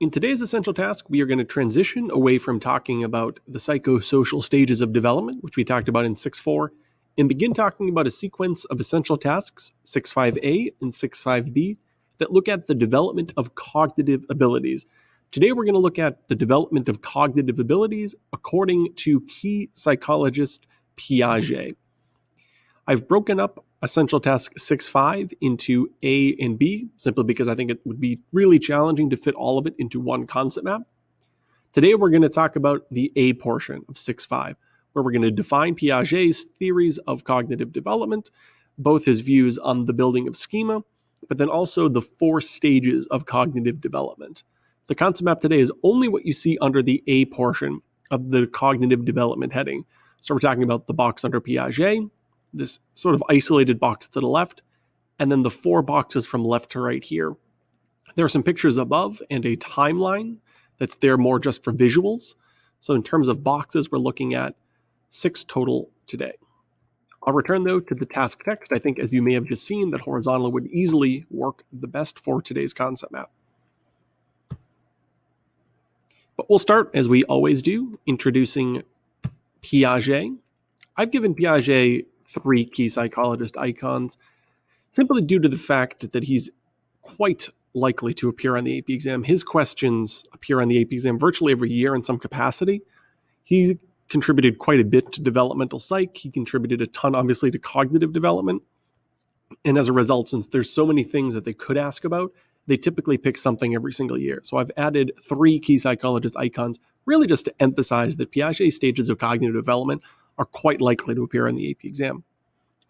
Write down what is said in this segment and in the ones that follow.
In today's essential task, we are going to transition away from talking about the psychosocial stages of development, which we talked about in 6.4, and begin talking about a sequence of essential tasks, 6.5a and 6.5b, that look at the development of cognitive abilities. Today, we're going to look at the development of cognitive abilities according to key psychologist Piaget. I've broken up essential task 6.5 into A and B, simply because I think it would be really challenging to fit all of it into one concept map. Today, we're going to talk about the A portion of 6.5, where we're going to define Piaget's theories of cognitive development, both his views on the building of schema, but then also the 4 stages of cognitive development. The concept map today is only what you see under the A portion of the cognitive development heading. So we're talking about the box under Piaget, this sort of isolated box to the left, and then the 4 boxes from left to right here. There are some pictures above and a timeline that's there more just for visuals. So in terms of boxes, we're looking at 6 total today. I'll return, though, to the task text. I think, as you may have just seen, that horizontal would easily work the best for today's concept map. But we'll start, as we always do, introducing Piaget. I've given Piaget 3 key psychologist icons, simply due to the fact that he's quite likely to appear on the AP exam. His questions appear on the AP exam virtually every year in some capacity. He contributed quite a bit to developmental psych. He contributed a ton, obviously, to cognitive development. And as a result, since there's so many things that they could ask about, they typically pick something every single year. So I've added 3 key psychologist icons, really just to emphasize that Piaget's stages of cognitive development are quite likely to appear on the AP exam.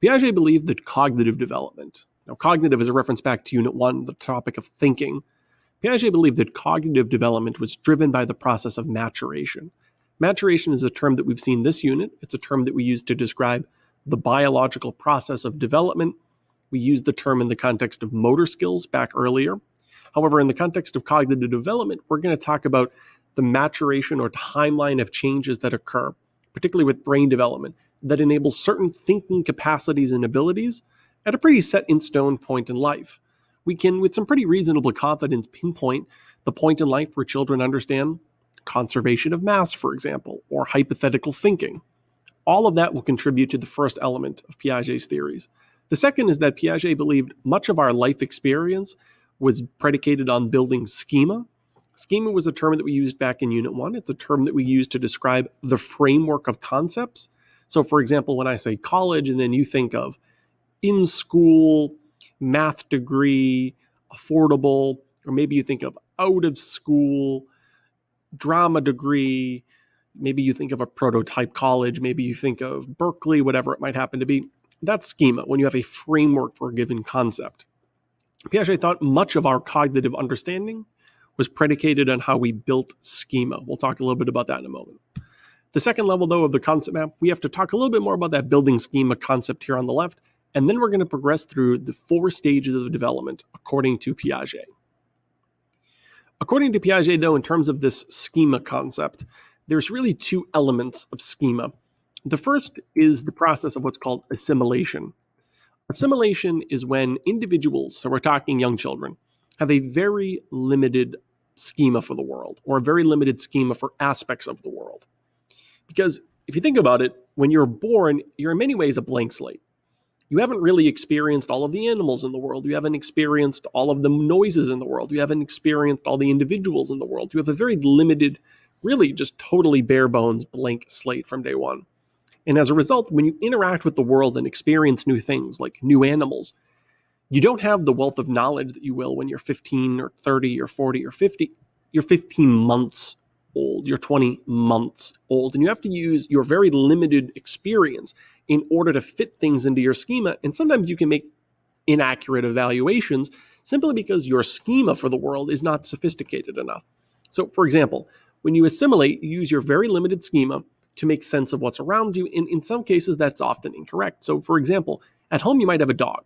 Piaget believed that cognitive development, now cognitive is a reference back to Unit 1, the topic of thinking. Piaget believed that cognitive development was driven by the process of maturation. Maturation is a term that we've seen this unit. It's a term that we use to describe the biological process of development. We used the term in the context of motor skills back earlier. However, in the context of cognitive development, we're going to talk about the maturation or timeline of changes that occur, particularly with brain development, that enables certain thinking capacities and abilities at a pretty set in stone point in life. We can, with some pretty reasonable confidence, pinpoint the point in life where children understand conservation of mass, for example, or hypothetical thinking. All of that will contribute to the first element of Piaget's theories. The second is that Piaget believed much of our life experience was predicated on building schema. Schema was a term that we used back in Unit 1. It's a term that we use to describe the framework of concepts. So, for example, when I say college, and then you think of in-school, math degree, affordable, or maybe you think of out-of-school, drama degree, maybe you think of a prototype college, maybe you think of Berkeley, whatever it might happen to be. That's schema, when you have a framework for a given concept. Piaget thought much of our cognitive understanding was predicated on how we built schema. We'll talk a little bit about that in a moment. The second level, though, of the concept map, we have to talk a little bit more about that building schema concept here on the left, and then we're going to progress through the 4 stages of development according to Piaget. According to Piaget, though, in terms of this schema concept, there's really 2 elements of schema. The first is the process of what's called assimilation. Assimilation is when individuals, so we're talking young children, have a very limited schema for the world, or a very limited schema for aspects of the world. Because if you think about it, when you're born, you're in many ways a blank slate. You haven't really experienced all of the animals in the world. You haven't experienced all of the noises in the world. You haven't experienced all the individuals in the world. You have a very limited, really just totally bare bones blank slate from day one. And as a result, when you interact with the world and experience new things like new animals, you don't have the wealth of knowledge that you will when you're 15 or 30 or 40 or 50. You're 15 months old, you're 20 months old, and you have to use your very limited experience in order to fit things into your schema. And sometimes you can make inaccurate evaluations simply because your schema for the world is not sophisticated enough. So, for example, when you assimilate, you use your very limited schema to make sense of what's around you. And in some cases, that's often incorrect. So, for example, at home, you might have a dog.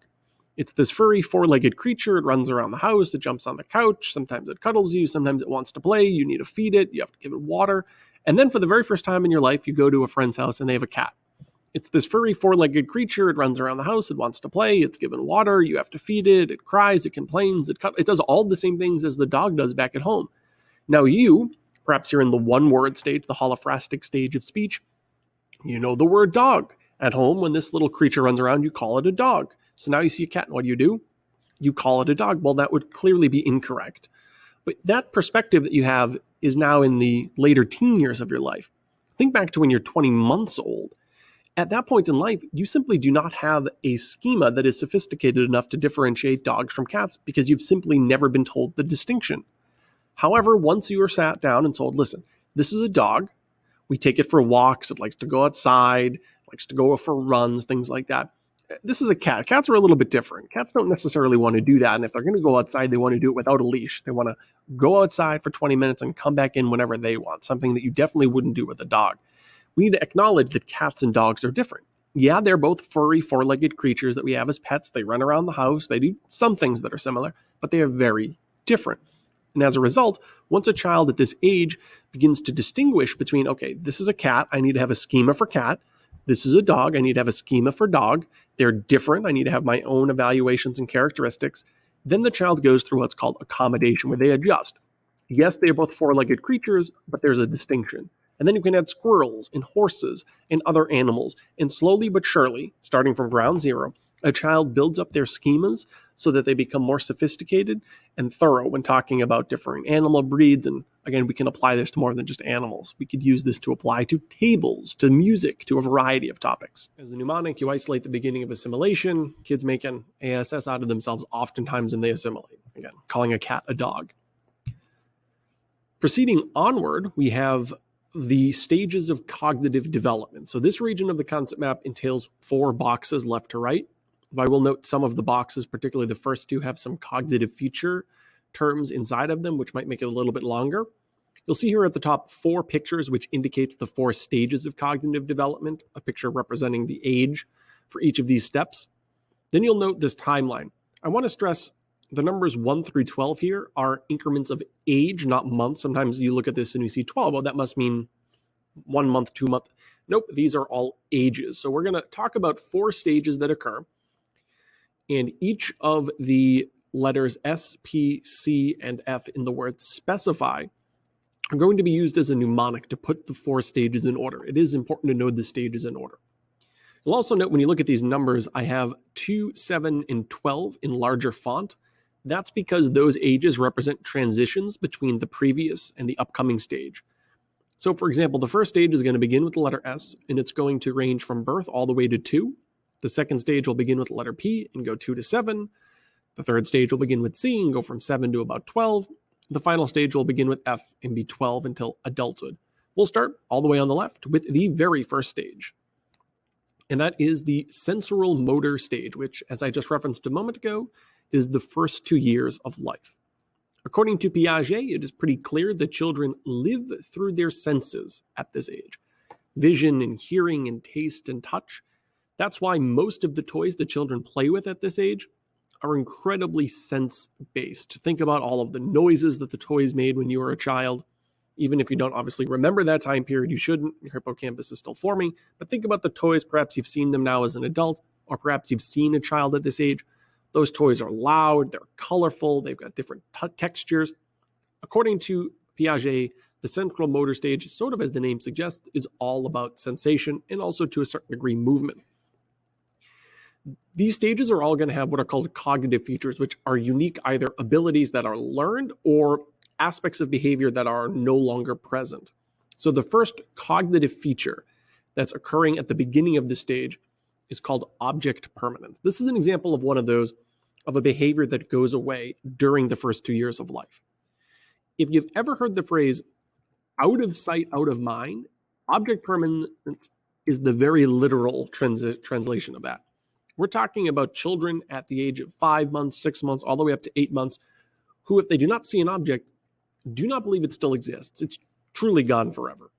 It's this furry, 4-legged creature. It runs around the house. It jumps on the couch. Sometimes it cuddles you. Sometimes it wants to play. You need to feed it. You have to give it water. And then for the very first time in your life, you go to a friend's house and they have a cat. It's this furry, 4-legged creature. It runs around the house. It wants to play. It's given water. You have to feed it. It cries. It complains. It does all the same things as the dog does back at home. Now perhaps you're in the one-word stage, the holophrastic stage of speech. You know the word dog. At home, when this little creature runs around, you call it a dog. So now you see a cat, and what do? You call it a dog. Well, that would clearly be incorrect. But that perspective that you have is now in the later teen years of your life. Think back to when you're 20 months old. At that point in life, you simply do not have a schema that is sophisticated enough to differentiate dogs from cats because you've simply never been told the distinction. However, once you are sat down and told, listen, this is a dog. We take it for walks. It likes to go outside, likes to go for runs, things like that. This is a cat. Cats are a little bit different. Cats don't necessarily want to do that. And if they're going to go outside, they want to do it without a leash. They want to go outside for 20 minutes and come back in whenever they want, something that you definitely wouldn't do with a dog. We need to acknowledge that cats and dogs are different. Yeah, they're both furry, four-legged creatures that we have as pets. They run around the house. They do some things that are similar, but they are very different. And as a result, once a child at this age begins to distinguish between, okay, this is a cat, I need to have a schema for cat. This is a dog, I need to have a schema for dog. They're different, I need to have my own evaluations and characteristics. Then the child goes through what's called accommodation, where they adjust. Yes, they are both four-legged creatures, but there's a distinction. And then you can add squirrels and horses and other animals. And slowly but surely, starting from ground zero, a child builds up their schemas so that they become more sophisticated and thorough when talking about different animal breeds. And again, we can apply this to more than just animals. We could use this to apply to tables, to music, to a variety of topics. As a mnemonic, you isolate the beginning of assimilation. Kids make an ASS out of themselves oftentimes when they assimilate. Again, calling a cat a dog. Proceeding onward, we have the stages of cognitive development. So this region of the concept map entails 4 boxes left to right. But I will note some of the boxes, particularly the first 2, have some cognitive feature terms inside of them, which might make it a little bit longer. You'll see here at the top 4 pictures, which indicates the 4 stages of cognitive development, a picture representing the age for each of these steps. Then you'll note this timeline. I want to stress the numbers 1 through 12 here are increments of age, not months. Sometimes you look at this and you see 12. Oh, that must mean 1 month, 2 months. Nope, these are all ages. So we're going to talk about 4 stages that occur. And each of the letters S, P, C, and F in the word specify are going to be used as a mnemonic to put the 4 stages in order. It is important to know the stages in order. You'll also note when you look at these numbers, I have 2, 7, and 12 in larger font. That's because those ages represent transitions between the previous and the upcoming stage. So for example, the first stage is going to begin with the letter S, and it's going to range from birth all the way to 2. The second stage will begin with the letter P and go 2 to 7. The third stage will begin with C and go from 7 to about 12. The final stage will begin with F and be 12 until adulthood. We'll start all the way on the left with the very first stage. And that is the sensory motor stage, which, as I just referenced a moment ago, is the first 2 years of life. According to Piaget, it is pretty clear that children live through their senses at this age. Vision and hearing and taste and touch. That's why most of the toys that children play with at this age are incredibly sense-based. Think about all of the noises that the toys made when you were a child. Even if you don't obviously remember that time period, you shouldn't. Your hippocampus is still forming. But think about the toys. Perhaps you've seen them now as an adult, or perhaps you've seen a child at this age. Those toys are loud, they're colorful, they've got different textures. According to Piaget, the central motor stage, sort of as the name suggests, is all about sensation and also to a certain degree movement. These stages are all going to have what are called cognitive features, which are unique either abilities that are learned or aspects of behavior that are no longer present. So the first cognitive feature that's occurring at the beginning of the stage is called object permanence. This is an example of one of those, of a behavior that goes away during the first 2 years of life. If you've ever heard the phrase out of sight, out of mind, object permanence is the very literal translation of that. We're talking about children at the age of 5 months, 6 months, all the way up to 8 months, who, if they do not see an object, do not believe it still exists. It's truly gone forever.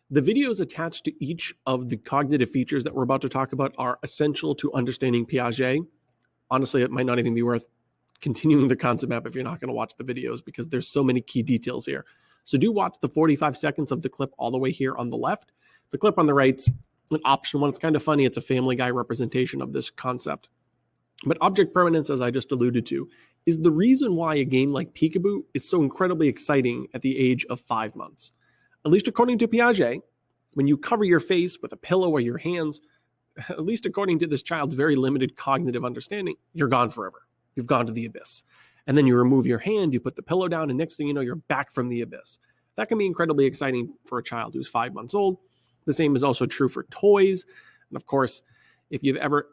The videos attached to each of the cognitive features that we're about to talk about are essential to understanding Piaget. Honestly, it might not even be worth continuing the concept map if you're not going to watch the videos because there's so many key details here. So do watch the 45 seconds of the clip all the way here on the left. The clip on the right's an option one. It's kind of funny. It's a Family Guy representation of this concept. But object permanence, as I just alluded to, is the reason why a game like Peekaboo is so incredibly exciting at the age of 5 months. At least according to Piaget, when you cover your face with a pillow or your hands, at least according to this child's very limited cognitive understanding, you're gone forever. You've gone to the abyss. And then you remove your hand, you put the pillow down, and next thing you know, you're back from the abyss. That can be incredibly exciting for a child who's 5 months old. The same is also true for toys. And of course, if you've ever,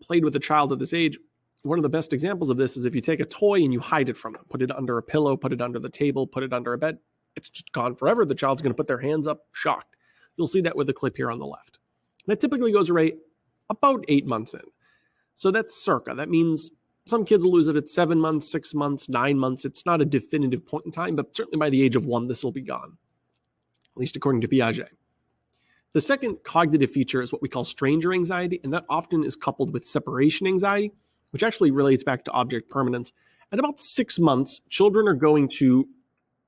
played with a child at this age, one of the best examples of this is if you take a toy and you hide it from them, put it under a pillow, put it under the table, put it under a bed, it's just gone forever. The child's going to put their hands up, shocked. You'll see that with the clip here on the left. That typically goes away about 8 months in. So that's circa. That means some kids will lose it at 7 months, 6 months, 9 months. It's not a definitive point in time, but certainly by the age of 1, this will be gone, at least according to Piaget. The second cognitive feature is what we call stranger anxiety, and that often is coupled with separation anxiety, which actually relates back to object permanence. At about 6 months, children are going to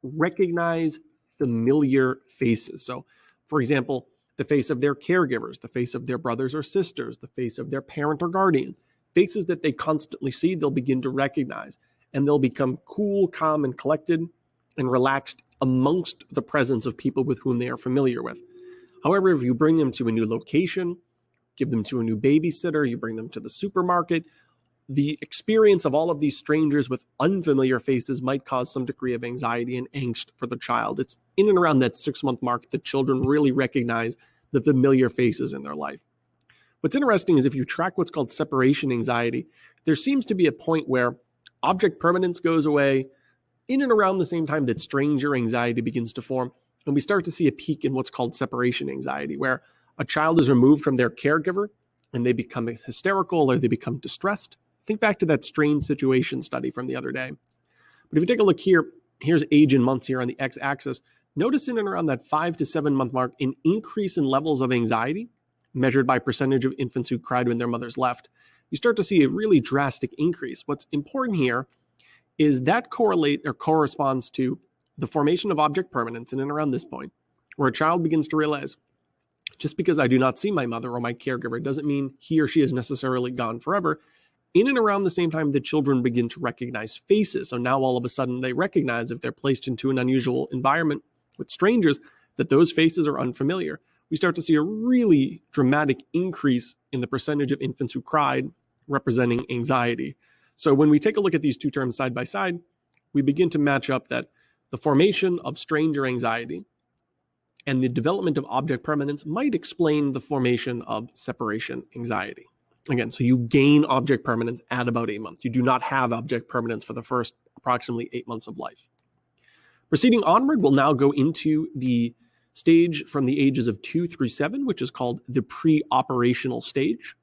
recognize familiar faces. So, for example, the face of their caregivers, the face of their brothers or sisters, the face of their parent or guardian, faces that they constantly see, they'll begin to recognize, and they'll become cool, calm, and collected and relaxed amongst the presence of people with whom they are familiar with. However, if you bring them to a new location, give them to a new babysitter, you bring them to the supermarket, the experience of all of these strangers with unfamiliar faces might cause some degree of anxiety and angst for the child. It's in and around that 6-month mark that children really recognize the familiar faces in their life. What's interesting is if you track what's called separation anxiety, there seems to be a point where object permanence goes away in and around the same time that stranger anxiety begins to form. And we start to see a peak in what's called separation anxiety, where a child is removed from their caregiver and they become hysterical or they become distressed. Think back to that strange situation study from the other day. But if you take a look here, here's age in months here on the x-axis. Notice in and around that 5 to 7 month mark, an increase in levels of anxiety measured by percentage of infants who cried when their mothers left. You start to see a really drastic increase. What's important here is that corresponds to the formation of object permanence in and around this point, where a child begins to realize, just because I do not see my mother or my caregiver doesn't mean he or she is necessarily gone forever. In and around the same time that children begin to recognize faces. So now all of a sudden they recognize if they're placed into an unusual environment with strangers, that those faces are unfamiliar. We start to see a really dramatic increase in the percentage of infants who cried, representing anxiety. So when we take a look at these two terms side by side, we begin to match up that the formation of stranger anxiety and the development of object permanence might explain the formation of separation anxiety. Again, so you gain object permanence at about 8 months. You do not have object permanence for the first approximately 8 months of life. Proceeding onward, we'll now go into the stage from the ages of 2 through 7, which is called the pre-operational stage.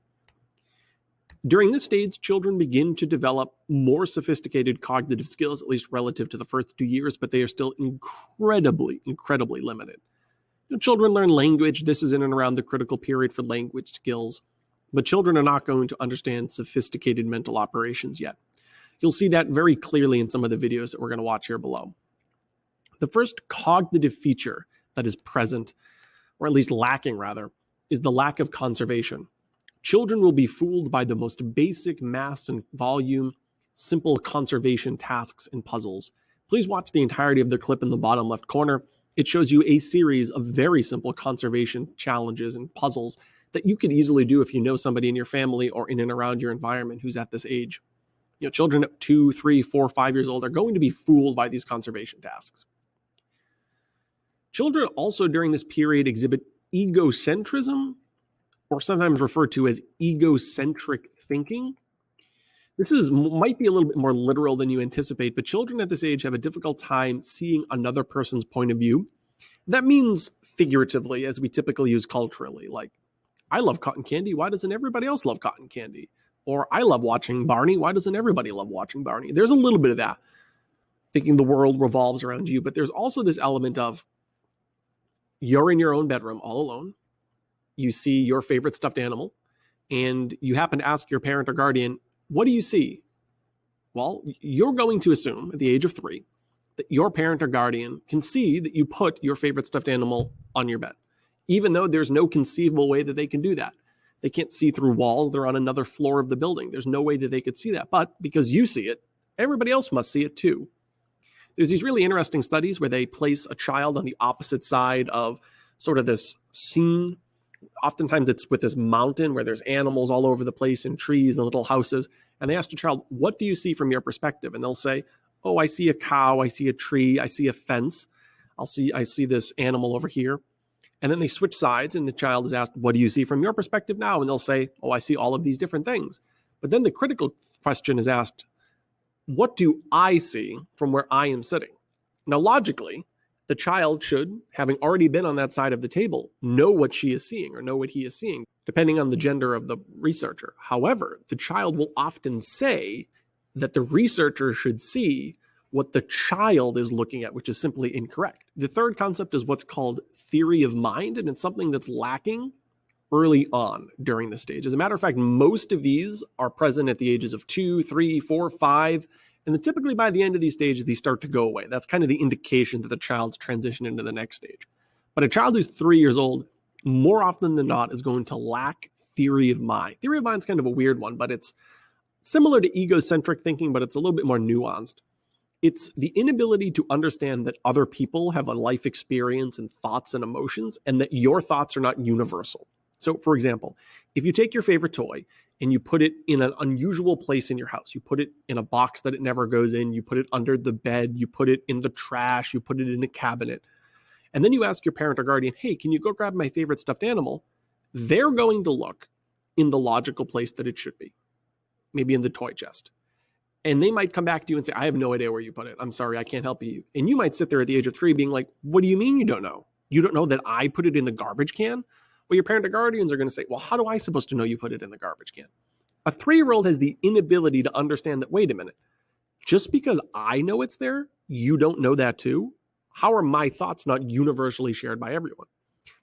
During this stage, children begin to develop more sophisticated cognitive skills, at least relative to the first 2 years, but they are still incredibly limited. Children learn language. This is in and around the critical period for language skills, but children are not going to understand sophisticated mental operations yet. You'll see that very clearly in some of the videos that we're going to watch here below. The first cognitive feature that is present, or at least lacking rather, is the lack of conservation. Children will be fooled by the most basic mass and volume, simple conservation tasks and puzzles. Please watch the entirety of the clip in the bottom left corner. It shows you a series of very simple conservation challenges and puzzles that you could easily do if you know somebody in your family or in and around your environment who's at this age. Children at 2, 3, 4, 5 years old are going to be fooled by these conservation tasks. Children also during this period exhibit egocentrism, or sometimes referred to as egocentric thinking. This might be a little bit more literal than you anticipate, but children at this age have a difficult time seeing another person's point of view. That means figuratively, as we typically use culturally, like, I love cotton candy, why doesn't everybody else love cotton candy? Or I love watching Barney, why doesn't everybody love watching Barney? There's a little bit of that, thinking the world revolves around you, but there's also this element of you're in your own bedroom all alone, you see your favorite stuffed animal, and you happen to ask your parent or guardian, what do you see? Well, you're going to assume at the age of 3 that your parent or guardian can see that you put your favorite stuffed animal on your bed, even though there's no conceivable way that they can do that. They can't see through walls. They're on another floor of the building. There's no way that they could see that. But because you see it, everybody else must see it too. There's these really interesting studies where they place a child on the opposite side of sort of this scene. Oftentimes it's with this mountain where there's animals all over the place and trees and little houses. And they ask the child, what do you see from your perspective? And they'll say, oh, I see a cow, I see a tree, I see a fence. I see this animal over here. And then they switch sides and the child is asked, what do you see from your perspective now? And they'll say, oh, I see all of these different things. But then the critical question is asked, what do I see from where I am sitting? Now, logically, the child should, having already been on that side of the table, know what she is seeing or know what he is seeing, depending on the gender of the researcher. However, the child will often say that the researcher should see what the child is looking at, which is simply incorrect. The third concept is what's called theory of mind, and it's something that's lacking early on during the stage. As a matter of fact, most of these are present at the ages of 2, 3, 4, 5, and then typically by the end of these stages, these start to go away. That's kind of the indication that the child's transitioned into the next stage. But a child who's 3 years old, more often than not, is going to lack theory of mind. Theory of mind is kind of a weird one, but it's similar to egocentric thinking, but it's a little bit more nuanced. It's the inability to understand that other people have a life experience and thoughts and emotions, and that your thoughts are not universal. So, for example, if you take your favorite toy and you put it in an unusual place in your house, you put it in a box that it never goes in, you put it under the bed, you put it in the trash, you put it in a cabinet, and then you ask your parent or guardian, hey, can you go grab my favorite stuffed animal? They're going to look in the logical place that it should be, maybe in the toy chest. And they might come back to you and say, I have no idea where you put it. I'm sorry, I can't help you. And you might sit there at the age of 3 being like, what do you mean you don't know? You don't know that I put it in the garbage can? Well, your parent or guardians are going to say, well, how do I supposed to know you put it in the garbage can? A 3-year-old has the inability to understand that, wait a minute, just because I know it's there, you don't know that too? How are my thoughts not universally shared by everyone?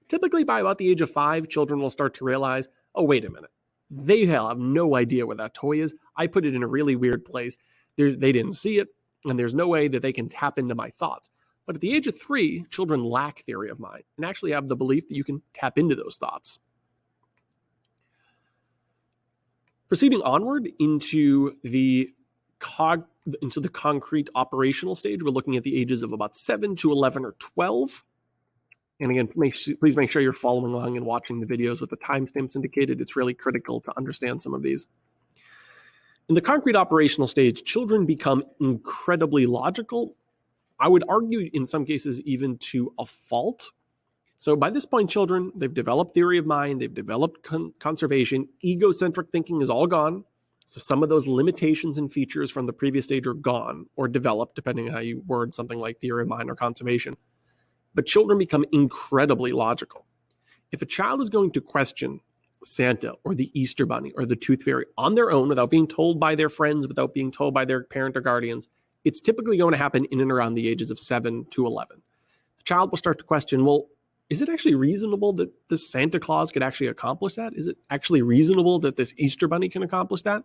Typically by about the age of 5, children will start to realize, oh, wait a minute. They have no idea where that toy is. I put it in a really weird place. They didn't see it, and there's no way that they can tap into my thoughts. But at the age of 3, children lack theory of mind and actually have the belief that you can tap into those thoughts. Proceeding onward into the concrete operational stage, we're looking at the ages of about 7 to 11 or 12. And again, please make sure you're following along and watching the videos with the timestamps indicated. It's really critical to understand some of these. In the concrete operational stage, children become incredibly logical. I would argue in some cases even to a fault. So by this point, children, they've developed theory of mind, they've developed conservation, egocentric thinking is all gone. So some of those limitations and features from the previous stage are gone or developed, depending on how you word something like theory of mind or conservation. But children become incredibly logical. If a child is going to question Santa or the Easter Bunny or the Tooth Fairy on their own without being told by their friends, without being told by their parent or guardians, it's typically going to happen in and around the ages of 7 to 11. The child will start to question, well, is it actually reasonable that this Santa Claus could actually accomplish that? Is it actually reasonable that this Easter Bunny can accomplish that?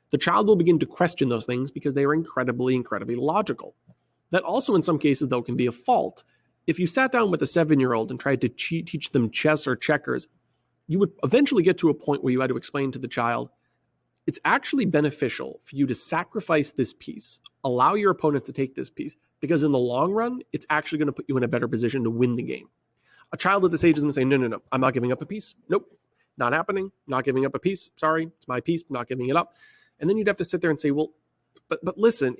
The child will begin to question those things because they are incredibly, incredibly logical. That also in some cases, though, can be a fault. If you sat down with a 7-year-old and tried to teach them chess or checkers, you would eventually get to a point where you had to explain to the child, it's actually beneficial for you to sacrifice this piece, allow your opponent to take this piece, because in the long run, it's actually going to put you in a better position to win the game. A child at this age is going to say, no, I'm not giving up a piece. Nope, not happening. Not giving up a piece. Sorry, it's my piece. I'm not giving it up. And then you'd have to sit there and say, well, but listen,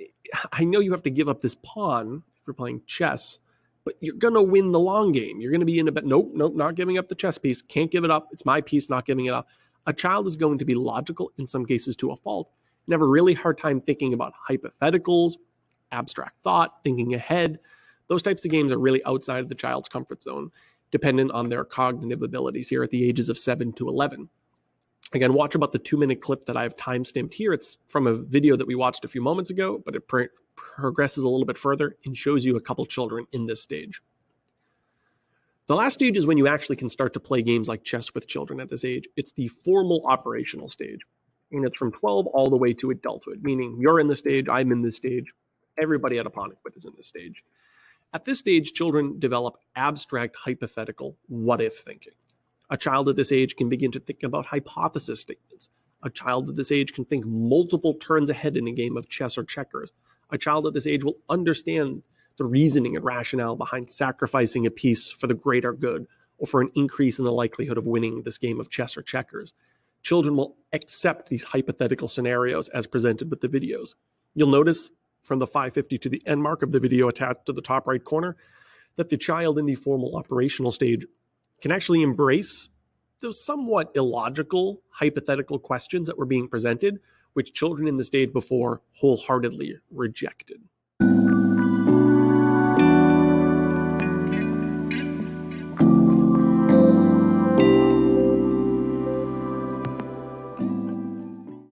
I know you have to give up this pawn if you're playing chess, but you're going to win the long game. You're going to be in a bet. Nope, not giving up the chess piece. Can't give it up. It's my piece, not giving it up. A child is going to be logical, in some cases to a fault, and have a really hard time thinking about hypotheticals, abstract thought, thinking ahead. Those types of games are really outside of the child's comfort zone, dependent on their cognitive abilities here at the ages of 7 to 11. Again, watch about the 2-minute clip that I have time-stamped here. It's from a video that we watched a few moments ago, but it progresses a little bit further and shows you a couple children in this stage. The last stage is when you actually can start to play games like chess with children at this age. It's the formal operational stage. And it's from 12 all the way to adulthood, meaning you're in this stage, I'm in this stage, everybody at Aponequid is in this stage. At this stage, children develop abstract, hypothetical, what-if thinking. A child at this age can begin to think about hypothesis statements. A child at this age can think multiple turns ahead in a game of chess or checkers. A child at this age will understand the reasoning and rationale behind sacrificing a piece for the greater good or for an increase in the likelihood of winning this game of chess or checkers. Children will accept these hypothetical scenarios as presented with the videos. You'll notice from the 550 to the end mark of the video attached to the top right corner that the child in the formal operational stage can actually embrace the somewhat illogical hypothetical questions that were being presented, which children in the stage before wholeheartedly rejected.